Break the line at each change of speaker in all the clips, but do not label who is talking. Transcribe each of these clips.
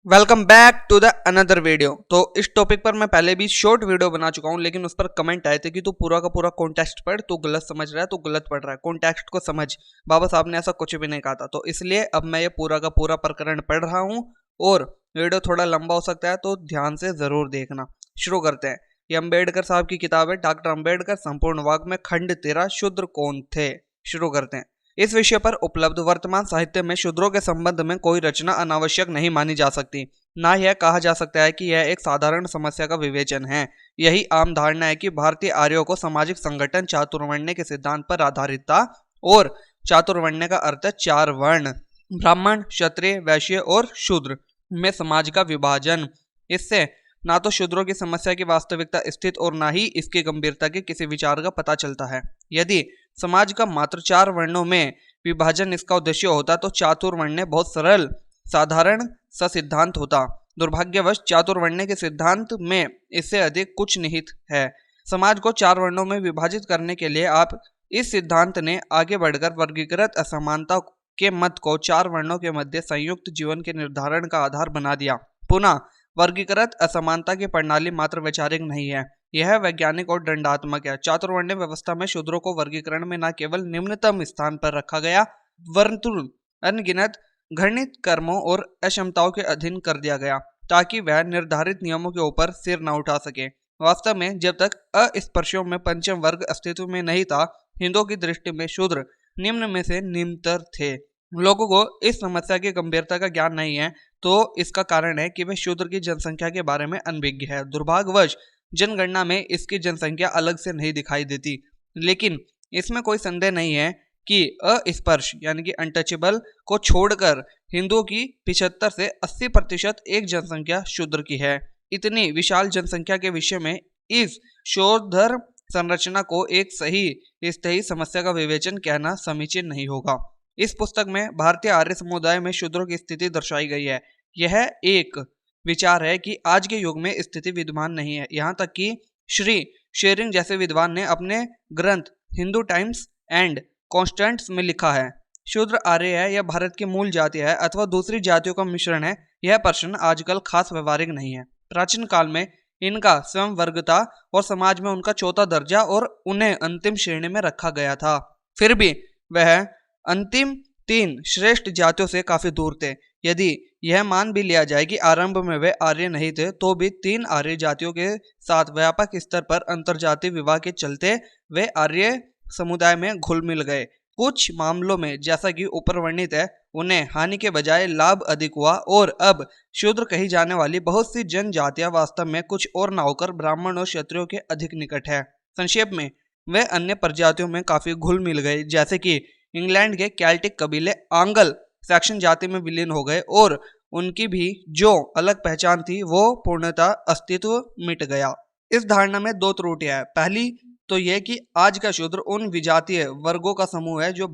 Welcome back to the another video. तो इस topic पर मैं पहले भी शॉर्ट वीडियो बना चुका हूं, लेकिन उस पर कमेंट आए थे कि तू पूरा का पूरा कॉन्टेक्स्ट पढ़, तू गलत समझ रहा है, तू गलत पढ़ रहा है, कॉन्टेक्स्ट को समझ। बाबा साहब ने ऐसा कुछ भी नहीं कहा था। तो इसलिए अब मैं ये पूरा का पूरा प्रकरण पढ़ रहा हूँ और वीडियो थोड़ा लंबा हो सकता है, तो ध्यान से जरूर देखना। शुरू करते हैं। ये अम्बेडकर साहब की किताब है, डॉक्टर अम्बेडकर संपूर्ण वाग् में खंड 13 शूद्र कौन थे। शुरू करते हैं। इस विषय पर उपलब्ध वर्तमान साहित्य में शूद्रों के संबंध में कोई रचना अनावश्यक नहीं मानी जा सकती। ना यह कहा जा सकता है कि यह एक साधारण समस्या का विवेचन है। यही आम धारणा है कि भारतीय आर्यों को सामाजिक संगठन चातुर्वर्ण्य के सिद्धांत पर आधारित था, और चातुर्वर्ण्य का अर्थ है 4 वर्ण, ब्राह्मण, क्षत्रिय, वैश्य और शूद्र में समाज का विभाजन। इससे ना तो शूद्रों की समस्या की वास्तविकता स्थित और ना ही इसकी गंभीरता के किसी विचार का पता चलता है। यदि समाज का मात्र 4 वर्णों में विभाजन इसका उद्देश्य होता तो चातुर्वर्ण्य बहुत सरल साधारण सा सिद्धांत होता। दुर्भाग्यवश चातुर्वर्ण्य के सिद्धांत में इससे अधिक कुछ निहित है। समाज को 4 वर्णों में विभाजित करने के लिए आप इस सिद्धांत ने आगे बढ़कर वर्गीकृत असमानता के मत को 4 वर्णों के मध्य संयुक्त जीवन के निर्धारण का आधार बना दिया। पुनः वर्गीकृत असमानता की प्रणाली मात्र वैचारिक नहीं है, यह वैज्ञानिक और दंडात्मक है। चातुर्वर्ण्य व्यवस्था में शूद्रों को वर्गीकरण में न केवल निम्नतम स्थान पर रखा गया, वरन्तु अनगिनत घृणित कर्मों और अक्षमताओं के अधीन कर दिया गया, ताकि वह निर्धारित नियमों के ऊपर सिर न उठा सके। वास्तव में जब तक अस्पृश्यों में पंचम वर्ग अस्तित्व में नहीं था, हिंदुओं की दृष्टि में शूद्र निम्न में से निम्नतर थे। लोगों को इस समस्या की गंभीरता का ज्ञान नहीं है, तो इसका कारण है कि वे शूद्र की जनसंख्या के बारे में अनभिज्ञ है। दुर्भाग्यवश जनगणना में इसकी जनसंख्या अलग से नहीं दिखाई देती, लेकिन इसमें कोई संदेह नहीं है कि अस्पर्श यानी कि अनटचेबल को छोड़कर हिंदुओं की 75 से 80% एक जनसंख्या शूद्र की है। इतनी विशाल जनसंख्या के विषय में इस शूद्र संरचना को एक सही स्थायी समस्या का विवेचन कहना समीचीन नहीं होगा। इस पुस्तक में भारतीय आर्य समुदाय में शूद्रों की स्थिति दर्शाई गई है। यह एक विचार है कि आज के युग में स्थिति विद्यमान नहीं है। यहाँ तक कि श्री शेरिंग जैसे विद्वान ने अपने ग्रंथ हिंदू टाइम्स एंड कॉन्स्टेंट्स में लिखा है, शूद्र आर्य है या भारत की मूल जाति है अथवा दूसरी जातियों का मिश्रण है, यह प्रश्न आजकल खास व्यवहारिक नहीं है। प्राचीन काल में इनका स्वयं वर्ग था और समाज में उनका चौथा दर्जा और उन्हें अंतिम श्रेणी में रखा गया था। फिर भी वह अंतिम 3 श्रेष्ठ जातियों से काफी दूर थे। यदि यह मान भी लिया जाए कि आरंभ में वे आर्य नहीं थे, तो भी 3 आर्य जातियों के साथ व्यापक स्तर पर अंतरजातीय विवाह के चलते वे आर्य समुदाय में घुल मिल गए। कुछ मामलों में जैसा कि ऊपर वर्णित है, उन्हें हानि के बजाय लाभ अधिक हुआ और अब शूद्र कही जाने वाली बहुत सी जनजातियां वास्तव में कुछ और न होकर ब्राह्मण और क्षत्रियों के अधिक निकट है। संक्षेप में वे अन्य प्रजातियों में काफी घुल मिल गए, जैसे कि इंग्लैंड के कैल्टिक कबीले आंग्ल सैक्सन जाति में विलीन हो गए और उनकी भी जो अलग पहचान थी वो पूर्णतः अस्तित्व मिट गया। इस धारणा में 2 त्रुटियां हैं। पहली तो यह कि आज का शूद्र उन विजातीय वर्गों का समूह है जो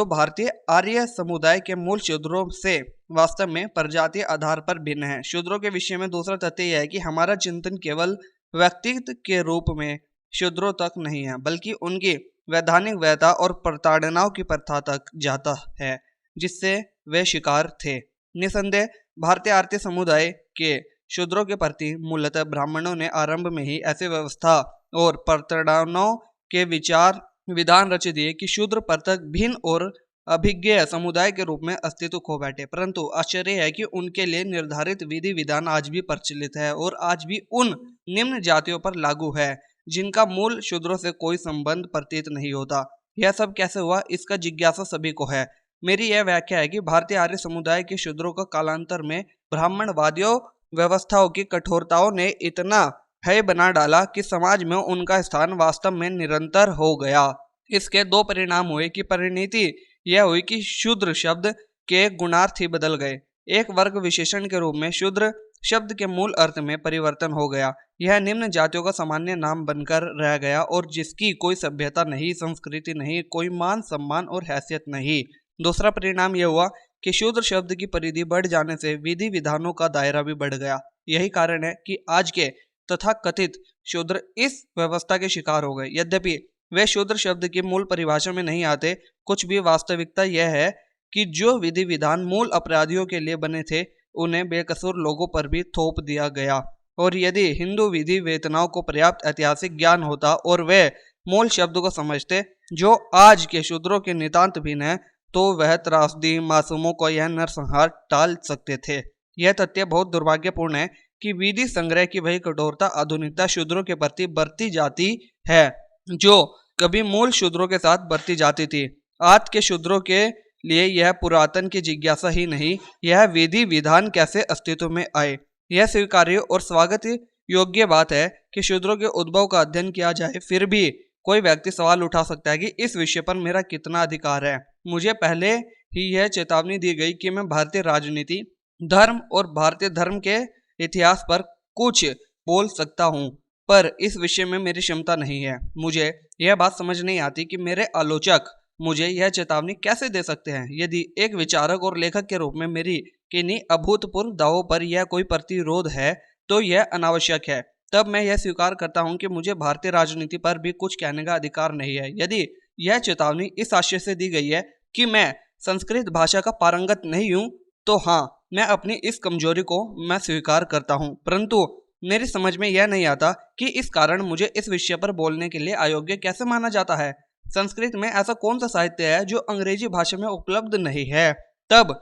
भारतीय आर्य समुदाय के मूल शूद्रों से वास्तव में प्रजातीय आधार पर भिन्न है। शूद्रों के विषय में दूसरा तथ्य यह है कि हमारा चिंतन केवल व्यक्तित्व के रूप में शूद्रों तक नहीं है, बल्कि उनकी वैधानिक वैधता और प्रताड़नाओं की प्रथा तक जाता है जिससे वे शिकार थे। निसंदेह भारतीय आर्य समुदाय के शूद्रों के प्रति मूलतः ब्राह्मणों ने आरंभ में ही ऐसे व्यवस्था और प्रताड़नाओं के विधान रच दिए कि शूद्र पृथक भिन्न और अभिज्ञ समुदाय के रूप में अस्तित्व खो बैठे। परंतु आश्चर्य है कि उनके लिए निर्धारित विधि विधान आज भी प्रचलित है और आज भी उन निम्न जातियों पर लागू है जिनका मूल शूद्रों से कोई संबंध प्रतीत नहीं होता। यह सब कैसे हुआ, इसका जिज्ञासा सभी को है। मेरी यह व्याख्या है कि भारतीय आर्य समुदाय के शूद्रों का कालांतर में ब्राह्मणवादियों व्यवस्थाओं की कठोरताओं ने इतना भय बना डाला कि समाज में उनका स्थान वास्तव में निरंतर हो गया। इसके 2 परिणाम हुए कि परिणति यह हुई कि शूद्र शब्द के गुणार्थ ही बदल गए। एक वर्ग विशेषण के रूप में शूद्र शब्द के मूल अर्थ में परिवर्तन हो गया। यह निम्न जातियों का सामान्य नाम बनकर रह गया और जिसकी कोई सभ्यता नहीं, संस्कृति नहीं, कोई मान सम्मान और हैसियत नहीं। दूसरा परिणाम यह हुआ कि शूद्र शब्द की परिधि बढ़ जाने से विधि विधानों का दायरा भी बढ़ गया। यही कारण है कि आज के तथा कथित शूद्र इस व्यवस्था के शिकार हो गए। यद्यपि वे शूद्र शब्द की मूल परिभाषा में नहीं आते, कुछ भी वास्तविकता यह है कि जो विधि विधान मूल अपराधियों के लिए बने थे उन्हें बेकसूर लोगों पर भी थोप दिया गया। और यदि हिंदू विधि वेदनाओं को पर्याप्त ऐतिहासिक ज्ञान होता और वे मूल शब्द को समझते जो आज के शूद्रों के नितांत भिन्न है, तो वह त्रासदी मासूमों को यह नरसंहार टाल सकते थे। यह तथ्य बहुत दुर्भाग्यपूर्ण है कि विधि संग्रह की वही कठोरता आधुनिकता शूद्रों के प्रति बरती जाती है जो कभी मूल शूद्रों के साथ बरती जाती थी। आज के शूद्रों के लिए यह पुरातन की जिज्ञासा ही नहीं, यह विधि विधान कैसे अस्तित्व में आए। यह स्वीकार्य और स्वागत योग्य बात है कि शूद्रों के उद्भव का अध्ययन किया जाए। फिर भी कोई व्यक्ति सवाल उठा सकता है कि इस विषय पर मेरा कितना अधिकार है। मुझे पहले ही यह चेतावनी दी गई कि मैं भारतीय राजनीति, धर्म और भारतीय धर्म के इतिहास पर कुछ बोल सकता हूँ, पर इस विषय में मेरी क्षमता नहीं है। मुझे यह बात समझ नहीं आती कि मेरे आलोचक मुझे यह चेतावनी कैसे दे सकते हैं। यदि एक विचारक और लेखक के रूप में मेरी किन्हीं अभूतपूर्व दावों पर यह कोई प्रतिरोध है तो यह अनावश्यक है। तब मैं यह स्वीकार करता हूं कि मुझे भारतीय राजनीति पर भी कुछ कहने का अधिकार नहीं है। यदि यह चेतावनी इस आशय से दी गई है कि मैं संस्कृत भाषा का पारंगत नहीं हूं, तो हाँ, मैं अपनी इस कमजोरी को मैं स्वीकार करता हूं, परंतु मेरी समझ में यह नहीं आता कि इस कारण मुझे इस विषय पर बोलने के लिए अयोग्य कैसे माना जाता है। संस्कृत में ऐसा कौन सा साहित्य है जो अंग्रेजी भाषा में उपलब्ध नहीं है? तब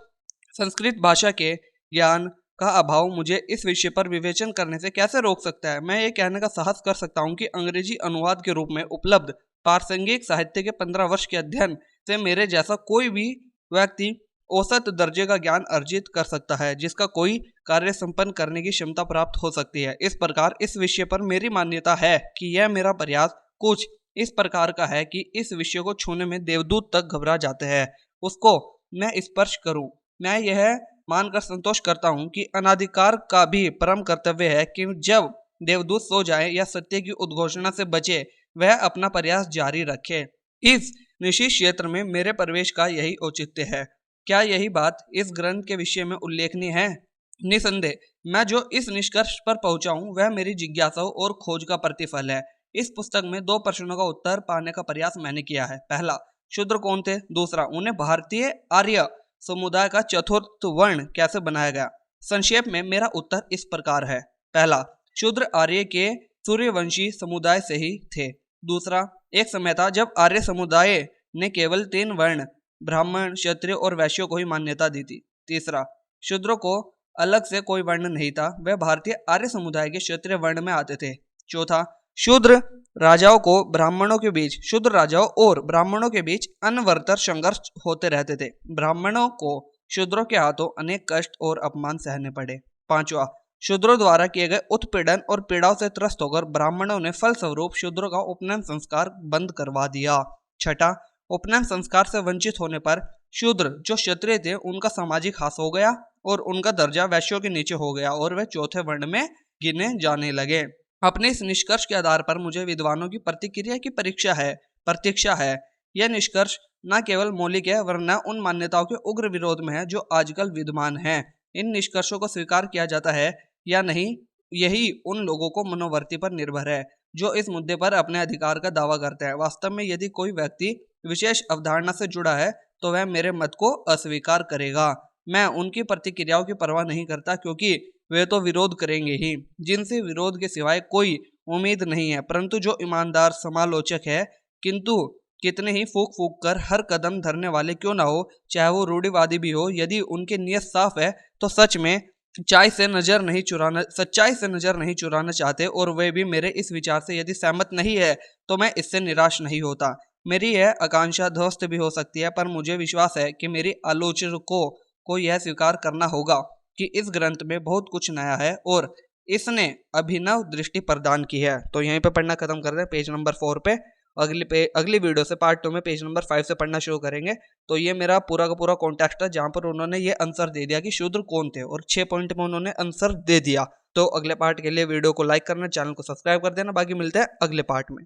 संस्कृत भाषा के ज्ञान का अभाव मुझे इस विषय पर विवेचन करने से कैसे रोक सकता है? मैं ये कहने का साहस कर सकता हूँ कि अंग्रेजी अनुवाद के रूप में उपलब्ध प्रासंगिक साहित्य के 15 वर्ष के अध्ययन से मेरे जैसा कोई भी व्यक्ति औसत दर्जे का ज्ञान अर्जित कर सकता है, जिसका कोई कार्य संपन्न करने की क्षमता प्राप्त हो सकती है। इस प्रकार इस विषय पर मेरी मान्यता है कि यह मेरा प्रयास कुछ इस प्रकार का है कि इस विषय को छूने में देवदूत तक घबरा जाते हैं, उसको मैं स्पर्श करूं। मैं यह मानकर संतोष करता हूं कि अनाधिकार का भी परम कर्तव्य है कि जब देवदूत सो जाए या सत्य की उद्घोषणा से बचे, वह अपना प्रयास जारी रखे। इस निश्चित क्षेत्र में मेरे प्रवेश का यही औचित्य है। क्या यही बात इस ग्रंथ के विषय में उल्लेखनीय है? निसंदेह मैं जो इस निष्कर्ष पर पहुंचा हूं वह मेरी जिज्ञासाओं और खोज का प्रतिफल है। इस पुस्तक में 2 प्रश्नों का उत्तर पाने का प्रयास मैंने किया है। पहला, शूद्र कौन थे? दूसरा, उन्हें भारतीय आर्य समुदाय का चतुर्थ वर्ण कैसे बनाया गया? संक्षेप में मेरा उत्तर इस प्रकार है। पहला, शूद्र आर्य के सूर्यवंशी समुदाय से ही थे। दूसरा, एक समय था जब आर्य समुदाय ने केवल 3 वर्ण ब्राह्मण, क्षत्रिय और वैश्यों को ही मान्यता दी थी। तीसरा, शूद्रों को अलग से कोई वर्ण नहीं था, वह भारतीय आर्य समुदाय के क्षत्रिय वर्ण में आते थे। चौथा, शूद्र राजाओं को ब्राह्मणों के बीच शूद्र राजाओं और ब्राह्मणों के बीच अनवरत संघर्ष होते रहते थे। ब्राह्मणों को शूद्रों के हाथों अनेक कष्ट और अपमान सहने पड़े। पांचवा, शूद्रों द्वारा किए गए उत्पीड़न और पीड़ाओं से त्रस्त होकर ब्राह्मणों ने फलस्वरूप शूद्रों का उपनयन संस्कार बंद करवा दिया। छठा, उपनयन संस्कार से वंचित होने पर शूद्र जो क्षत्रिय थे उनका सामाजिक ह्रास हो गया और उनका दर्जा वैश्यों के नीचे हो गया और वे चौथे वर्ण में गिने जाने लगे। अपने इस निष्कर्ष के आधार पर मुझे विद्वानों की प्रतिक्रिया की प्रतीक्षा है। यह निष्कर्ष न केवल मौलिक है वरना उन मान्यताओं के उग्र विरोध में है जो आजकल विद्यमान हैं। इन निष्कर्षों को स्वीकार किया जाता है या नहीं, यही उन लोगों को मनोवर्ती पर निर्भर है जो इस मुद्दे पर अपने अधिकार का दावा करते हैं। वास्तव में यदि कोई व्यक्ति विशेष अवधारणा से जुड़ा है तो वह मेरे मत को अस्वीकार करेगा। मैं उनकी प्रतिक्रियाओं की परवाह नहीं करता क्योंकि वे तो विरोध करेंगे ही, जिनसे विरोध के सिवाय कोई उम्मीद नहीं है। परंतु जो ईमानदार समालोचक है, किंतु कितने ही फूक फूक कर हर कदम धरने वाले क्यों ना हो, चाहे वो रूढ़िवादी भी हो, यदि उनकी नीयत साफ है तो सच में सच्चाई से नजर नहीं चुराना चाहते और वे भी मेरे इस विचार से यदि सहमत नहीं है तो मैं इससे निराश नहीं होता। मेरी यह आकांक्षा ध्वस्त भी हो सकती है, पर मुझे विश्वास है कि मेरी आलोचकों को यह स्वीकार करना होगा कि इस ग्रंथ में बहुत कुछ नया है और इसने अभिनव दृष्टि प्रदान की है। तो यहीं पे पढ़ना खत्म कर दें पेज नंबर 4 पे। अगली वीडियो से पार्ट 2 में पेज नंबर 5 से पढ़ना शुरू करेंगे। तो ये मेरा पूरा का पूरा कॉन्टेक्स्ट है जहाँ पर उन्होंने ये आंसर दे दिया कि शूद्र कौन थे और 6 पॉइंट में उन्होंने आंसर दे दिया। तो अगले पार्ट के लिए वीडियो को लाइक करना, चैनल को सब्सक्राइब कर देना। बाकी मिलते हैं अगले पार्ट में।